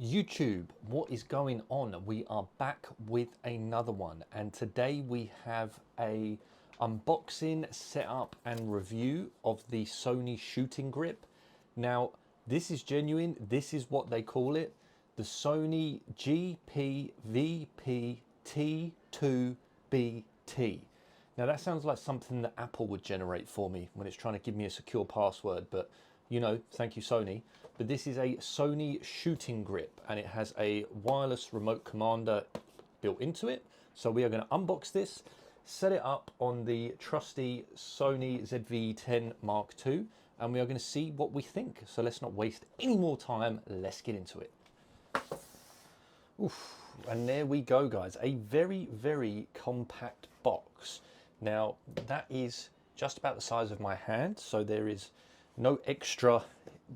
YouTube, what is going on? We are back with another one, and today we have a unboxing, setup and review of the Sony Shooting Grip. Now this is genuine, this is what they call it, the Sony GP-VPT2BT. Now that sounds like something that Apple would generate for me when it's trying to give me a secure password, but you know, thank you Sony. But this is a Sony Shooting Grip and it has a wireless remote commander built into it. So we are going to unbox this, set it up on the trusty Sony ZV-10 Mark II, and we are going to see what we think. So let's not waste any more time, let's get into it. Oof. And there we go guys, a very, very compact box. Now that is just about the size of my hand, so there is no extra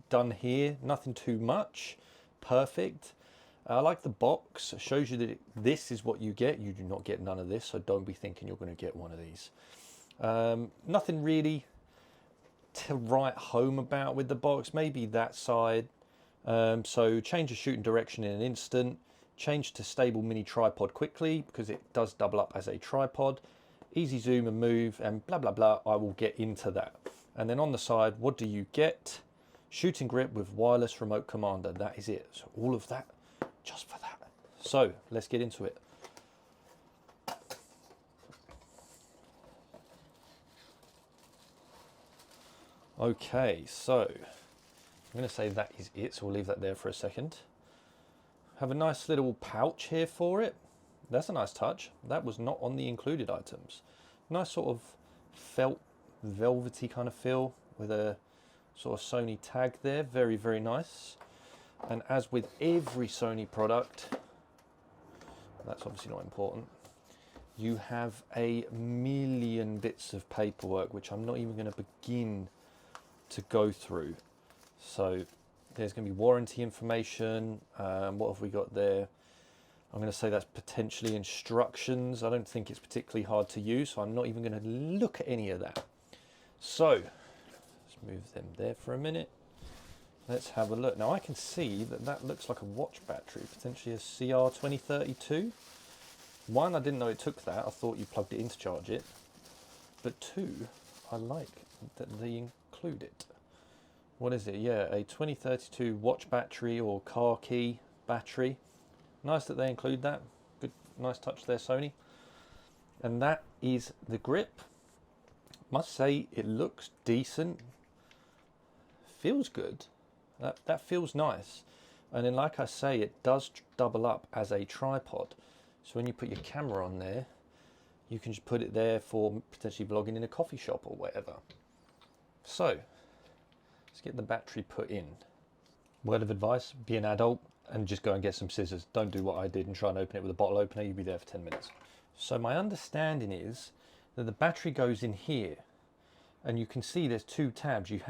done here, nothing too much, perfect. I like the box, it shows you that this is what you get. You do not get none of this, so don't be thinking you're going to get one of these. Nothing really to write home about with the box, maybe that side. So change the shooting direction in an instant, change to stable mini tripod quickly because it does double up as a tripod, easy zoom and move, and blah blah blah. I will get into that. And then on the side, what do you get? Shooting grip with wireless remote commander. That is it. So all of that just for that. So let's get into it. Okay, so I'm going to say that is it. So we'll leave that there for a second. Have a nice little pouch here for it. That's a nice touch. That was not on the included items. Nice sort of felt, velvety kind of feel with a sort of Sony tag there. Very, very nice. And as with every Sony product, that's obviously not important, you have a million bits of paperwork which I'm not even going to begin to go through. So there's going to be warranty information. What have we got there? I'm going to say that's potentially instructions. I don't think it's particularly hard to use, so I'm not even going to look at any of that. So let's move them there for a minute. Let's have a look. Now I can see that that looks like a watch battery, potentially a CR2032. One, I didn't know it took that. I thought you plugged it in to charge it. But two, I like that they include it. What is it? Yeah, a 2032 watch battery or car key battery. Nice that they include that. Good, nice touch there, Sony. And that is the grip. Must say it looks decent. Feels good. That feels nice. And then, like I say, it does double up as a tripod. So when you put your camera on there, you can just put it there for potentially vlogging in a coffee shop or whatever. So let's get the battery put in. Word of advice: be an adult and just go and get some scissors. Don't do what I did and try and open it with a bottle opener. You'll be there for 10 minutes. So my understanding is that the battery goes in here, and you can see there's two tabs. You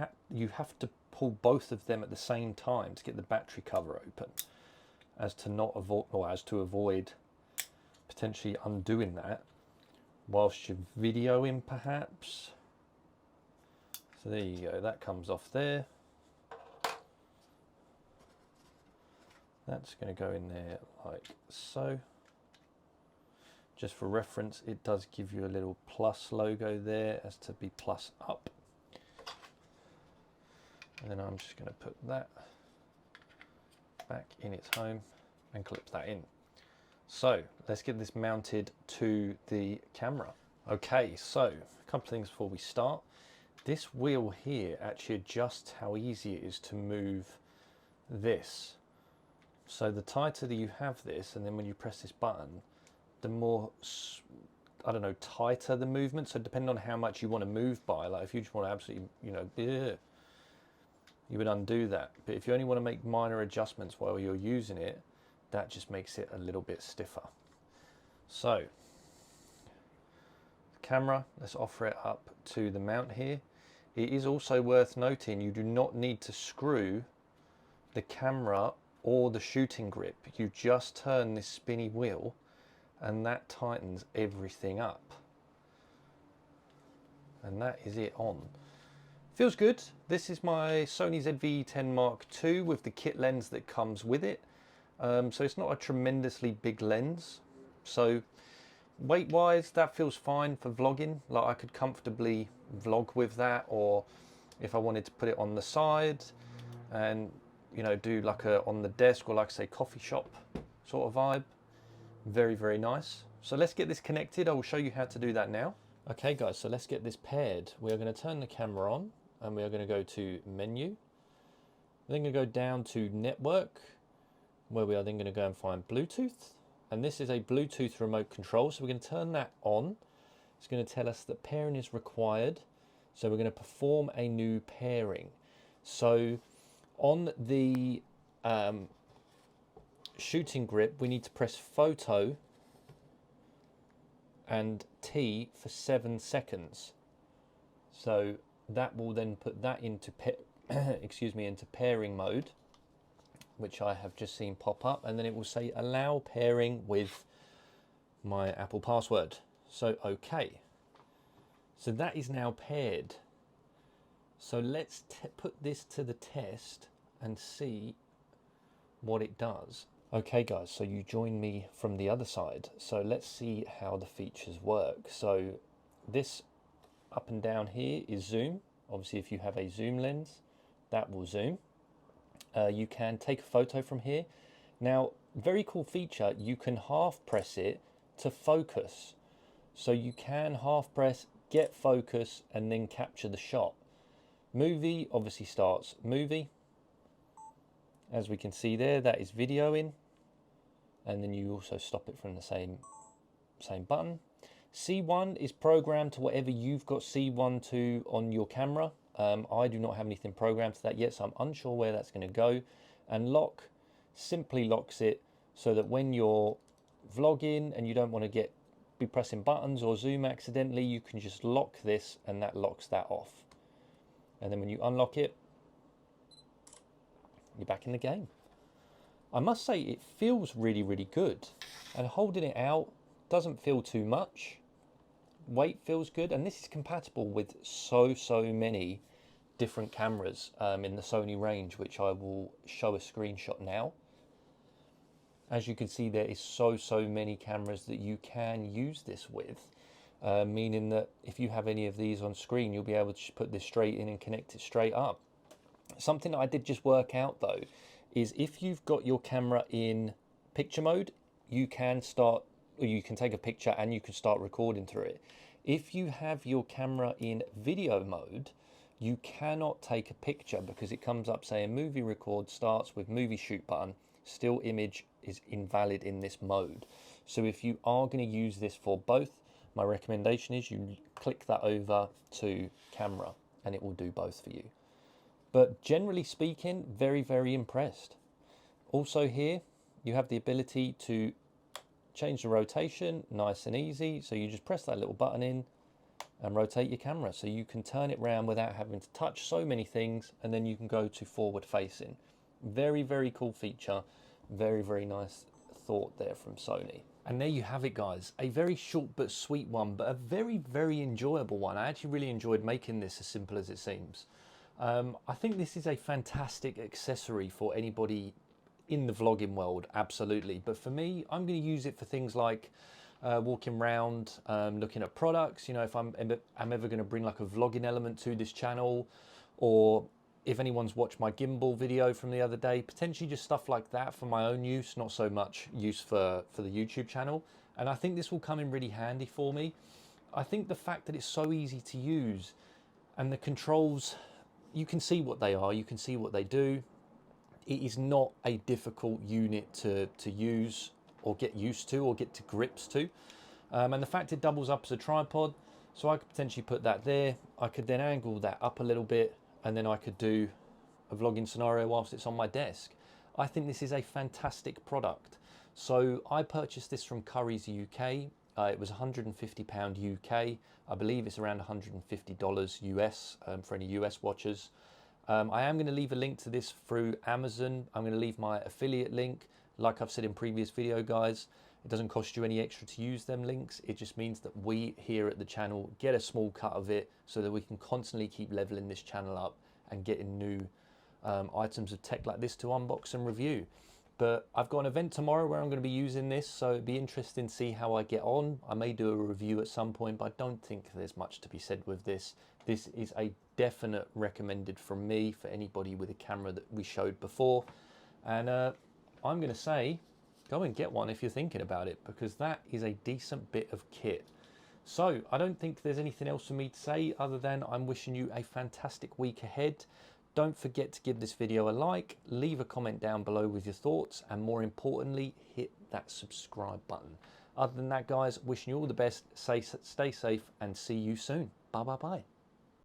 have to pull both of them at the same time to get the battery cover open, as to avoid potentially undoing that whilst you're videoing perhaps. So there you go, that comes off there. That's going to go in there like so. Just for reference, it does give you a little plus logo there as to be plus up. And then I'm just going to put that back in its home and clip that in. So let's get this mounted to the camera. Okay, so a couple of things before we start. This wheel here actually adjusts how easy it is to move this. So the tighter that you have this, and then when you press this button, the more, I don't know, tighter the movement. So depending on how much you want to move by, like if you just want to absolutely, you know, you would undo that. But if you only want to make minor adjustments while you're using it, that just makes it a little bit stiffer. So the camera, let's offer it up to the mount here. It is also worth noting you do not need to screw the camera or the shooting grip. You just turn this spinny wheel and that tightens everything up. And that is it on. Feels good. This is my Sony ZV-10 Mark II with the kit lens that comes with it. So it's not a tremendously big lens. So weight wise, that feels fine for vlogging. Like I could comfortably vlog with that, or if I wanted to put it on the side and, you know, do like a on the desk, or like say coffee shop sort of vibe. Very, very nice. So let's get this connected. I will show you how to do that now. Okay guys, so let's get this paired. We are going to turn the camera on and we are going to go to menu. We're then going to go down to network, where we are then going to go and find Bluetooth. And this is a Bluetooth remote control. So we're going to turn that on. It's going to tell us that pairing is required. So we're going to perform a new pairing. So on the shooting grip, we need to press photo and T for 7 seconds. So that will then put that into into pairing mode, which I have just seen pop up, and then it will say allow pairing with my Apple password. So okay, so that is now paired. So let's put this to the test and see what it does. Okay guys, so you join me from the other side. So let's see how the features work. So this up and down here is zoom. Obviously if you have a zoom lens, that will zoom. You can take a photo from here. Now, very cool feature, you can half press it to focus. So you can half press, get focus, and then capture the shot. Movie obviously starts movie. As we can see there, that is videoing. And then you also stop it from the same button. C1 is programmed to whatever you've got C1 to on your camera. I do not have anything programmed to that yet, so I'm unsure where that's going to go. And lock simply locks it so that when you're vlogging and you don't want to be pressing buttons or zoom accidentally, you can just lock this and that locks that off. And then when you unlock it, you're back in the game. I must say it feels really, really good, and holding it out doesn't feel too much. Weight feels good, and this is compatible with so many different cameras in the Sony range, which I will show a screenshot now. As you can see, there is so many cameras that you can use this with, meaning that if you have any of these on screen, you'll be able to just put this straight in and connect it straight up. Something that I did just work out though is if you've got your camera in picture mode, you can take a picture and you can start recording through it. If you have your camera in video mode, you cannot take a picture because it comes up saying movie record starts with movie shoot button. Still image is invalid in this mode. So if you are going to use this for both, my recommendation is you click that over to camera and it will do both for you. But generally speaking, very impressed. Also here, you have the ability to change the rotation, nice and easy. So you just press that little button in and rotate your camera. So you can turn it around without having to touch so many things, and then you can go to forward facing. Very cool feature. Very nice thought there from Sony. And there you have it guys, a very short but sweet one, but a very enjoyable one. I actually really enjoyed making this, as simple as it seems. I think this is a fantastic accessory for anybody in the vlogging world, absolutely. But for me, I'm going to use it for things like walking around, looking at products. You know, if I'm ever going to bring like a vlogging element to this channel, or if anyone's watched my gimbal video from the other day, potentially just stuff like that for my own use, not so much use for the YouTube channel. And I think this will come in really handy for me. I think the fact that it's so easy to use and the controls, you can see what they are, you can see what they do. It is not a difficult unit to use or get used to or get to grips to. And the fact it doubles up as a tripod, so I could potentially put that there. I could then angle that up a little bit, and then I could do a vlogging scenario whilst it's on my desk. I think this is a fantastic product. So I purchased this from Curry's UK. It was £150 UK. I believe it's around $150 US for any US watchers. I am going to leave a link to this through Amazon. I'm going to leave my affiliate link. Like I've said in previous video guys, it doesn't cost you any extra to use them links. It just means that we here at the channel get a small cut of it so that we can constantly keep leveling this channel up and getting new items of tech like this to unbox and review. But I've got an event tomorrow where I'm going to be using this, so it'd be interesting to see how I get on. I may do a review at some point, but I don't think there's much to be said with this. This is a definite recommended from me for anybody with a camera that we showed before. And I'm going to say, go and get one if you're thinking about it, because that is a decent bit of kit. So I don't think there's anything else for me to say other than I'm wishing you a fantastic week ahead. Don't forget to give this video a like, leave a comment down below with your thoughts, and more importantly, hit that subscribe button. Other than that, guys, wishing you all the best, stay safe, and see you soon. Bye bye bye.